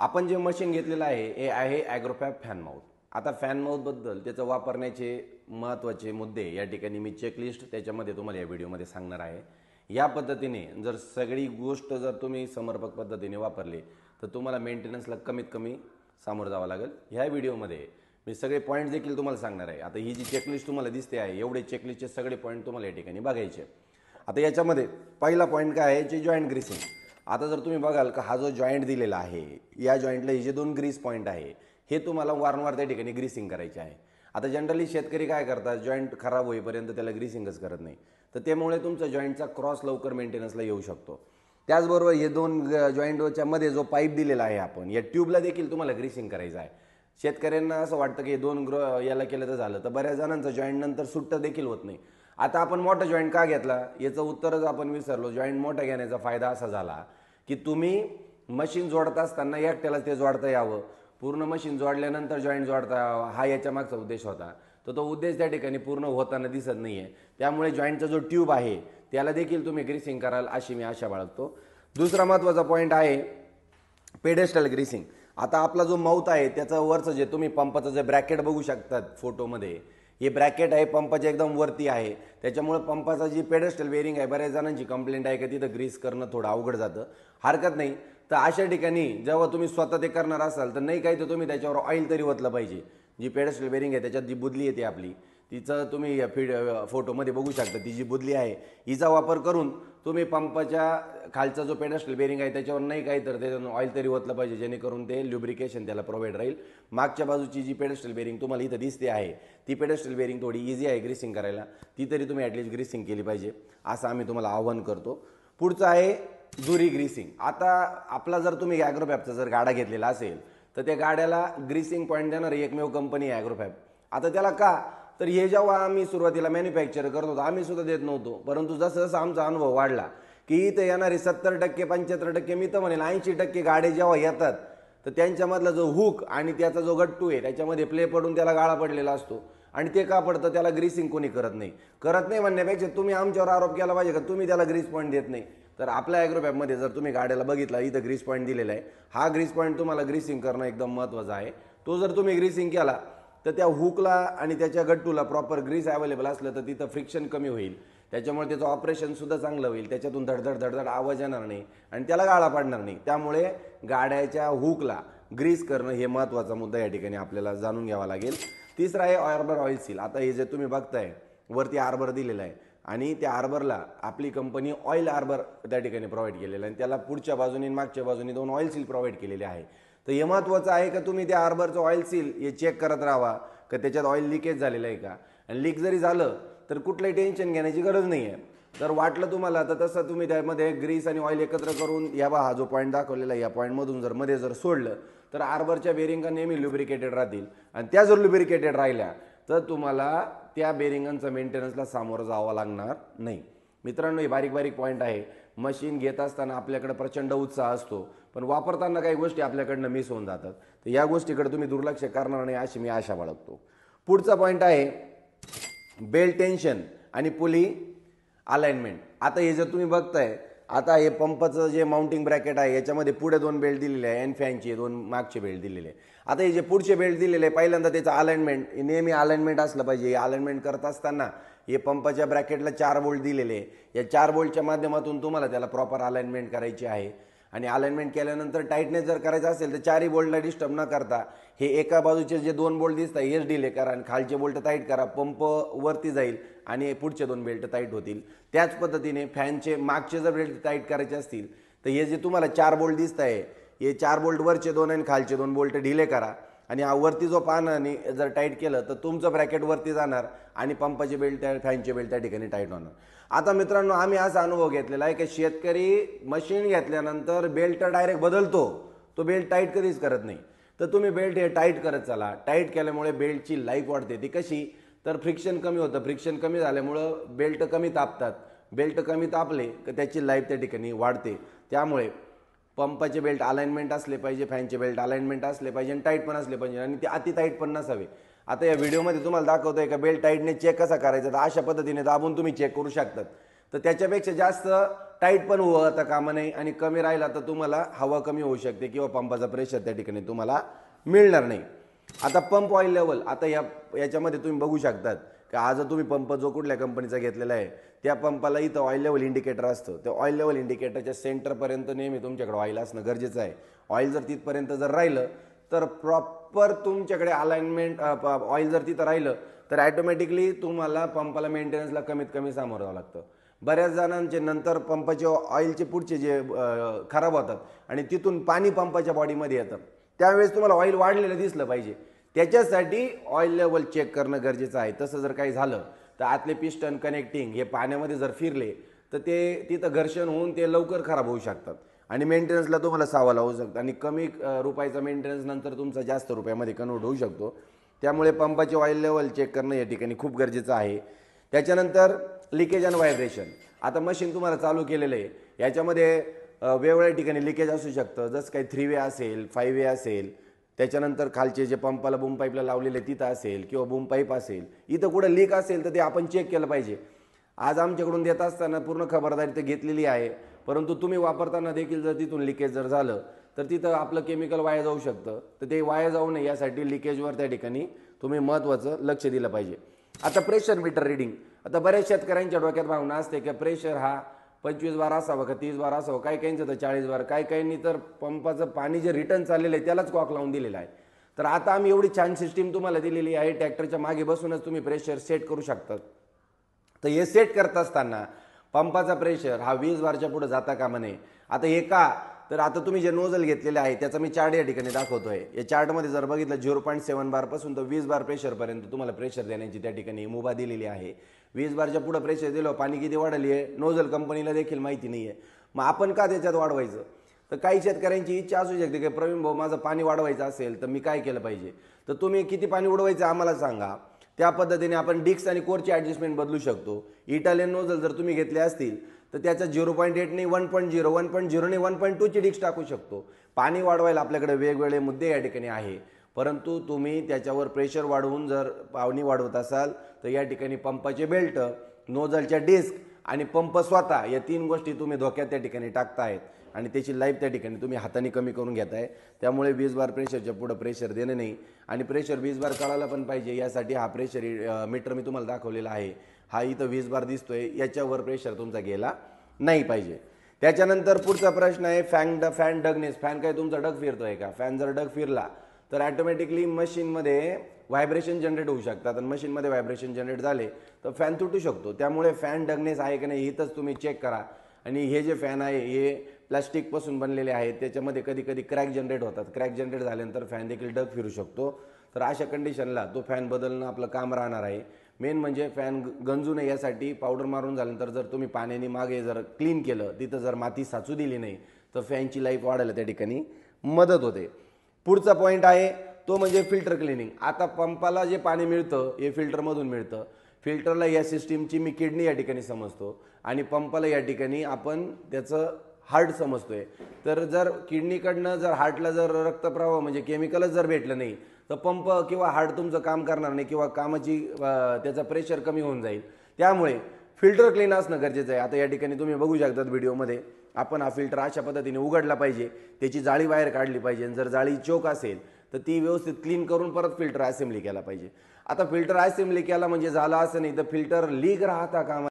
आपण जे मशीन घेतलेलं आहे हे आहे ॲग्रोफॅब फॅन माउथ. आता फॅन माउथबद्दल त्याचं वापरण्याचे महत्त्वाचे मुद्दे या ठिकाणी मी चेकलिस्ट त्याच्यामध्ये तुम्हाला या व्हिडिओमध्ये सांगणार आहे. या पद्धतीने जर सगळी गोष्ट जर तुम्ही समर्पक पद्धतीने वापरली तर तुम्हाला मेंटेनन्सला कमीत कमी सामोरं जावं लागेल. ह्या व्हिडिओमध्ये मी सगळे पॉईंट देखील तुम्हाला सांगणार आहे. आता ही जी चेकलिस्ट तुम्हाला दिसते आहे एवढे चेकलिस्टचे सगळे पॉईंट तुम्हाला या ठिकाणी बघायचे. आता याच्यामध्ये पहिला पॉईंट काय आहे, जे जॉईंट ग्रीसिंग. आता जर तुम्ही बघाल का हा जो जॉईंट दिलेला आहे या जॉईंटला हे जे 2 ग्रीस पॉईंट आहे हे तुम्हाला वारंवार त्या ठिकाणी ग्रीसिंग करायचे आहे. आता जनरली शेतकरी काय करतात, जॉईंट खराब होईपर्यंत त्याला ग्रीसिंगच करत नाही, तर त्यामुळे तुमचा जॉईंटचा क्रॉस लवकर मेंटेनन्सला येऊ शकतो. त्याचबरोबर हे 2 जॉईंटच्या मध्ये जो पाईप दिलेला आहे आपण या ट्यूबला देखील तुम्हाला ग्रीसिंग करायचं आहे. शेतकऱ्यांना असं वाटतं की 2 याला केलं तर झालं, तर बऱ्याच जणांचं जॉईंट नंतर सुट्टं देखील होत नाही. आता आपण मोठा जॉईंट का घेतला याचं उत्तरच आपण विसरलो. जॉईंट मोठा घेण्याचा फायदा असा झाला की तुम्ही मशीन जोडत असताना एकट्याला ते जोडता यावं, पूर्ण मशीन जोडल्यानंतर जॉईंट जोडता यावं, हा याच्या मागचा उद्देश होता. तर तो उद्देश त्या ठिकाणी पूर्ण होताना दिसत नाही आहे. त्यामुळे जॉईंटचा जो ट्यूब आहे त्याला देखील तुम्ही ग्रीसिंग कराल अशी मी आशा बाळगतो. दुसरा महत्त्वाचा पॉईंट आहे पेडेस्टल ग्रीसिंग. आता आपला जो माउथ आहे त्याचं वरचं जे तुम्ही पंपाचं जे ब्रॅकेट बघू शकतात फोटोमध्ये, हे ब्रॅकेट आहे पंपाच्या एकदम वरती आहे. त्याच्यामुळे पंपाचा जी पेडेस्टल बेरिंग आहे, बऱ्याच जणांची कंप्लेंट आहे की तिथं ग्रीस करणं थोडं अवघड जातं. हरकत नाही, तर अशा ठिकाणी जेव्हा तुम्ही स्वतः ते करणार असाल तर नाही काही तर तुम्ही त्याच्यावर ऑइल तरी ओतलं पाहिजे. जी पेडेस्टल बेरिंग आहे त्याच्यात जी बुदली येते आपली, तिचं तुम्ही फोटोमध्ये बघू शकता, ती जी बुदली आहे हिचा वापर करून तुम्ही पंपाच्या खालचा जो पेडेस्टल बेरिंग आहे त्याच्यावर नाही काही तर त्याच्यावर ऑइल तरी ओतलं पाहिजे, जेणेकरून ते ल्युब्रिकेशन त्याला प्रोव्हाइड राहील. मागच्या बाजूची जी पेडेस्टल बेरिंग तुम्हाला इथं दिसते आहे ती पेडेस्टल बेरिंग थोडी इझी आहे ग्रीसिंग करायला, ती तरी तुम्ही ॲटलिस्ट ग्रीसिंग केली पाहिजे असं आम्ही तुम्हाला आव्हान करतो. पुढचं आहे दुरी ग्रीसिंग. आता आपला जर तुम्ही ॲग्रोफॅबचा जर गाडा घेतलेला असेल तर त्या गाड्याला ग्रीसिंग पॉईंट देणारी एकमेव कंपनी आहे ॲग्रोफॅब. आता त्याला का, तर हे जेव्हा आम्ही सुरुवातीला मॅन्युफॅक्चर करत होतो आम्ही सुद्धा देत नव्हतो, परंतु जसं जसं आमचा अनुभव वाढला की इथं येणारे 70% 75% मी तर म्हणेल 80% गाड्या जेव्हा येतात तर त्यांच्यामधला जो हुक आणि त्याचा जो गट्टू आहे त्याच्यामध्ये प्ले पडून त्याला गाळा पडलेला असतो. आणि ते का पडतं, त्याला ग्रीसिंग कोणी करत नाही म्हणण्यापेक्षा तुम्ही आमच्यावर आरोप केला पाहिजे का तुम्ही त्याला ग्रीस पॉईंट देत नाही. तर आपल्या ॲग्रोफॅबमध्ये जर तुम्ही गाड्याला बघितला इथं ग्रीस पॉईंट दिलेला आहे, हा ग्रीस पॉईंट तुम्हाला ग्रीसिंग करणं एकदम महत्त्वाचं आहे. तो जर तुम्ही ग्रीसिंग केला तर त्या हुकला आणि त्याच्या गट्टूला प्रॉपर ग्रीस अवेलेबल असलं तर तिथं फ्रिक्शन कमी होईल, त्याच्यामुळे त्याचं ऑपरेशनसुद्धा चांगलं होईल, त्याच्यातून धडधड आवाज येणार नाही आणि त्याला गाळा पाडणार नाही. त्यामुळे गाड्याच्या हुकला ग्रीस करणं हे महत्त्वाचा मुद्दा या ठिकाणी आपल्याला जाणून घ्यावा लागेल. तिसरा आहे आर्बर ऑइल सील. आता हे जे तुम्ही बघताय वरती आर्बर दिलेला आहे आणि त्या आर्बरला आपली कंपनी ऑइल आर्बर त्या ठिकाणी प्रोव्हाइड केलेलं आहे आणि त्याला पुढच्या बाजूने मागच्या बाजूने 2 ऑइल सील प्रोव्हाइड केलेले आहे. तर हे महत्त्वाचं आहे का तुम्ही त्या आर्बरचं ऑइल सील हे चेक करत राहा का त्याच्यात ऑइल लिकेज झालेलं आहे का. आणि लीक जरी झालं तर कुठलंही टेन्शन घेण्याची गरज नाही आहे. तर वाटलं तुम्हाला तर तसं तुम्ही त्यामध्ये ग्रीस आणि ऑइल एकत्र करून या हा जो पॉईंट दाखवलेला आहे या पॉईंटमधून जर मध्ये जर सोडलं तर आर्बरच्या बेरिंगा नेहमी लुब्रिकेटेड राहतील आणि त्या जर लुब्रिकेटेड राहिल्या तर तुम्हाला त्या बेरिंगांचं मेंटेनन्सला सामोरं जावं लागणार नाही. मित्रांनो, हे बारीक बारीक पॉईंट आहे. मशीन घेत असताना आपल्याकडे प्रचंड उत्साह असतो, पण वापरताना काही गोष्टी आपल्याकडनं मिस होऊन जातात. तर या गोष्टीकडे तुम्ही दुर्लक्ष करणार नाही अशी मी आशा बाळगतो. पुढचा पॉईंट आहे बेल्ट टेन्शन आणि पुली अलाइनमेंट. आता हे जर तुम्ही बघताय, आता हे पंपाचं जे माउंटिंग ब्रॅकेट आहे याच्यामध्ये पुढे 2 बेल्ट दिलेले आहे आणि फॅनचे 2 मागचे बेल्ट दिलेले आहे. आता हे जे पुढचे बेल्ट दिलेले आहे पहिल्यांदा त्याचं अलाइनमेंट नेहमी अलाइनमेंट असलं पाहिजे. अलाइनमेंट करत असताना हे पंपाच्या ब्रॅकेटला 4 बोल्ट दिलेले आहे. या 4 बोल्टच्या माध्यमातून तुम्हाला त्याला प्रॉपर अलाइनमेंट करायची आहे आणि अलाइनमेंट केल्यानंतर टाईटनेस जर करायचं असेल तर 4ही बोल्टला डिस्टर्ब न करता हे एका बाजूचे जे 2 बोल्ट दिसतात हेच डिले करा आणि खालचे बोल्ट टाईट करा, पंप वरती जाईल आणि पुढचे 2 बेल्ट टाईट होतील. त्याच पद्धतीने फॅनचे मागचे जर बेल्ट टाईट करायचे असतील तर हे जे तुम्हाला 4 बोल्ट दिसत आहे हे 4 बोल्ट वरचे 2 आणि खालचे 2 बोल्ट डिले करा आणि हा वरती जो पानाने जर टाईट केलं तर तुमचं ब्रॅकेट वरती जाणार आणि पंपाचे बेल्ट फॅनचे बेल्ट त्या ठिकाणी टाईट होणार. आता मित्रांनो, आम्ही असा अनुभव घेतलेला आहे की शेतकरी मशीन घेतल्यानंतर बेल्ट डायरेक्ट बदलतो, तो बेल्ट टाईट कधीच करत नाही. तर तुम्ही बेल्ट हे टाईट करत चला. टाईट केल्यामुळे बेल्टची लाईफ वाढते. ती कशी, तर फ्रिक्शन कमी होतं. फ्रिक्शन कमी झाल्यामुळं बेल्ट कमी तापतात. बेल्ट कमी तापले की त्याची लाईफ त्या ठिकाणी वाढते. त्यामुळे पंपाचे बेल्ट अलाइनमेंट असले पाहिजे, फॅनचे बेल्ट अलाइनमेंट असले पाहिजे आणि टाईट पण असले पाहिजे आणि ते अति टाईट पण नसावे. आता या व्हिडिओमध्ये तुम्हाला दाखवतोय का बेल्ट टाईटने चेक कसा करायचा, तर अशा पद्धतीने दाबून तुम्ही चेक करू शकतात. तर त्याच्यापेक्षा जास्त टाईट पण होता कामा नये आणि कमी राहिला तर तुम्हाला हवा कमी होऊ शकते किंवा पंपाचा प्रेशर त्या ठिकाणी तुम्हाला मिळणार नाही. आता पंप ऑइल लेवल, आता याच्यामध्ये तुम्ही बघू शकतात की आज तुम्ही पंप जो कुठल्या कंपनीचा घेतलेला आहे त्या पंपाला इथं ऑइल लेवल इंडिकेटर असतं. त्या ऑइल लेवल इंडिकेटरच्या सेंटरपर्यंत नेहमी तुमच्याकडे ऑइल असणं गरजेचं आहे. ऑइल जर तिथपर्यंत जर राहिलं तर प्रॉपर तुमच्याकडे अलाइनमेंट, ऑइल जर तिथं राहिलं तर ॲटोमॅटिकली तुम्हाला पंपाला मेंटेनन्सला कमीत कमी सामोरं जावं लागतं. बऱ्याच जणांचे नंतर पंपाचे ऑइलचे पुढचे जे खराब होतात आणि तिथून पाणी पंपाच्या बॉडीमध्ये येतं, त्यावेळेस तुम्हाला ऑइल वाढलेलं दिसलं पाहिजे. त्याच्यासाठी ऑइल लेवल चेक करणं गरजेचं आहे. तसं जर काही झालं तर आतले पिस्टन कनेक्टिंग हे पाण्यामध्ये जर फिरले तर ते तिथं घर्षण होऊन ते लवकर खराब होऊ शकतात आणि मेंटेनन्सला तुम्हाला सावा लावू शकतं आणि कमी रुपयाचा मेंटेनन्स नंतर तुमचा जास्त रुपयामध्ये कन्वर्ट होऊ शकतो. त्यामुळे पंपाचे ऑइल लेवल चेक करणं या ठिकाणी खूप गरजेचं आहे. त्याच्यानंतर लिकेज अँड व्हायब्रेशन. आता मशीन तुम्हाला चालू केलेलं आहे, याच्यामध्ये वेगवेगळ्या ठिकाणी लिकेज असू शकतं. जसं काही 3 वे असेल, 5 वे असेल, त्याच्यानंतर खालचे जे पंपाला बूम पाईपला लावलेले तिथं असेल किंवा बूम पाईप असेल, इथं कुठं लीक असेल तर ते आपण चेक केलं पाहिजे. आज आमच्याकडून देत असताना पूर्ण खबरदारी तर घेतलेली आहे, परंतु तुम्ही वापरताना देखील जर तिथून लिकेज जर झालं तर तिथं आपलं केमिकल वाया जाऊ शकतं. तर ते वाया जाऊ नये यासाठी लिकेजवर त्या ठिकाणी तुम्ही महत्त्वाचं लक्ष दिलं पाहिजे. आता प्रेशर मीटर रिडिंग. आता बऱ्याच शेतकऱ्यांच्या डोक्यात भावना असते की प्रेशर हा 25 बार असावा का 30 बार असावा, काही काहींचं तर 40 बार, काही काहींनी तर पंपाचं पाणी जे रिटर्न चाललेलं आहे त्यालाच कॉक लावून दिलेलं आहे. तर आता आम्ही एवढी छान सिस्टीम तुम्हाला दिलेली आहे, ट्रॅक्टरच्या मागे बसूनच तुम्ही प्रेशर सेट करू शकतात. तर हे सेट करत असताना पंपाचा प्रेशर हा 20 बारच्या पुढे जाता कामा नये. आता हे का, तर आता तुम्ही जे नोझल घेतलेले आहे त्याचा मी चार्ट या ठिकाणी दाखवतोय. या चार्टमध्ये जर बघितलं 0.7 बारपासून तर 20 बार प्रेशरपर्यंत तुम्हाला प्रेशर देण्याची त्या ठिकाणी मुभा दिलेली आहे. 20 बारच्या पुढे प्रेशर दिलं, पाणी किती वाढली आहे नोझल कंपनीला देखील माहिती नाही आहे. मग आपण का त्याच्यात वाढवायचं? तर काही शेतकऱ्यांची इच्छा असू शकते की प्रवीण भाऊ माझं पाणी वाढवायचं असेल तर मी काय केलं पाहिजे. तर तुम्ही किती पाणी उडवायचं आम्हाला सांगा, त्या पद्धतीने आपण डिक्स आणि कोरची ॲडजस्टमेंट बदलू शकतो. इटालियन नोझल जर तुम्ही घेतले असतील तर त्याच्या 0.8 ने 1.0, 1.0 ने 1.2 ची डिक्स टाकू शकतो. पाणी वाढवायला आपल्याकडे वेगवेगळे मुद्दे या ठिकाणी आहे, परंतु तुम्ही त्याच्यावर प्रेशर वाढवून जर पाणी वाढवत असाल तर या ठिकाणी पंपाचे बेल्ट, नोझलच्या डिस्क आणि पंप स्वतः या 3 गोष्टी तुम्ही धोक्यात त्या ठिकाणी टाकतायत आणि त्याची लाईफ त्या ठिकाणी तुम्ही हाताने कमी करून घेताय. त्यामुळे 20 बार प्रेशरच्या पुढे प्रेशर देणं नाही आणि प्रेशर 20 बार कळायला पण पाहिजे. यासाठी हा प्रेशर मीटर मी तुम्हाला दाखवलेला आहे. हा इथं 20 बार दिसतोय, याच्यावर प्रेशर तुमचा गेला नाही पाहिजे. त्याच्यानंतर पुढचा प्रश्न आहे फॅन डगनेस. फॅन काय तुमचा डग फिरतोय का? फॅन जर डग फिरला तर ॲटोमॅटिकली मशीनमध्ये व्हायब्रेशन जनरेट होऊ शकतात आणि मशीनमध्ये व्हायब्रेशन जनरेट झाले तर फॅन तुटू शकतो. त्यामुळे फॅन डगनेस आहे की नाही इथंच तुम्ही चेक करा. आणि हे जे फॅन आहे हे प्लास्टिकपासून बनलेले आहेत, त्याच्यामध्ये कधी कधी क्रॅक जनरेट होतात. क्रॅक जनरेट झाल्यानंतर फॅन देखील डग फिरू शकतो. तर अशा कंडिशनला तो फॅन बदलणं आपलं काम राहणार आहे. मेन म्हणजे फॅन गंजू नये यासाठी पावडर मारून झाल्यानंतर जर तुम्ही पाण्याने मागे जर क्लीन केलं, तिथं जर माती साचू दिली नाही तर फॅनची लाईफ वाढायला त्या ठिकाणी मदत होते. पुढचा पॉईंट आहे तो म्हणजे फिल्टर क्लिनिंग. आता पंपाला जे पाणी मिळतं हे फिल्टरमधून मिळतं. फिल्टरला या सिस्टीमची मी किडनी या ठिकाणी समजतो आणि पंपाला या ठिकाणी आपण त्याचं हार्ट समजतोय. तर जर किडनीकडनं जर हार्टला जर रक्तप्रवाह म्हणजे केमिकलच जर भेटलं नाही तर पंप किंवा हार्ट तुमचं काम करणार नाही किंवा कामाची त्याचा प्रेशर कमी होऊन जाईल. त्यामुळे फिल्टर क्लीन असणं गरजेचं आहे. आता या ठिकाणी तुम्ही बघू शकतात व्हिडिओमध्ये आपण हा फिल्टर अशा पद्धतीने उघडला पाहिजे, त्याची जाळी बाहेर काढली पाहिजे. जर जाळी चोक असेल तर ती व्यवस्थित क्लीन करून परत फिल्टर असेंब्ली केला पाहिजे. आता फिल्टर असेंब्ली केला म्हणजे झालं असं नाही तर फिल्टर लीक राहता कामा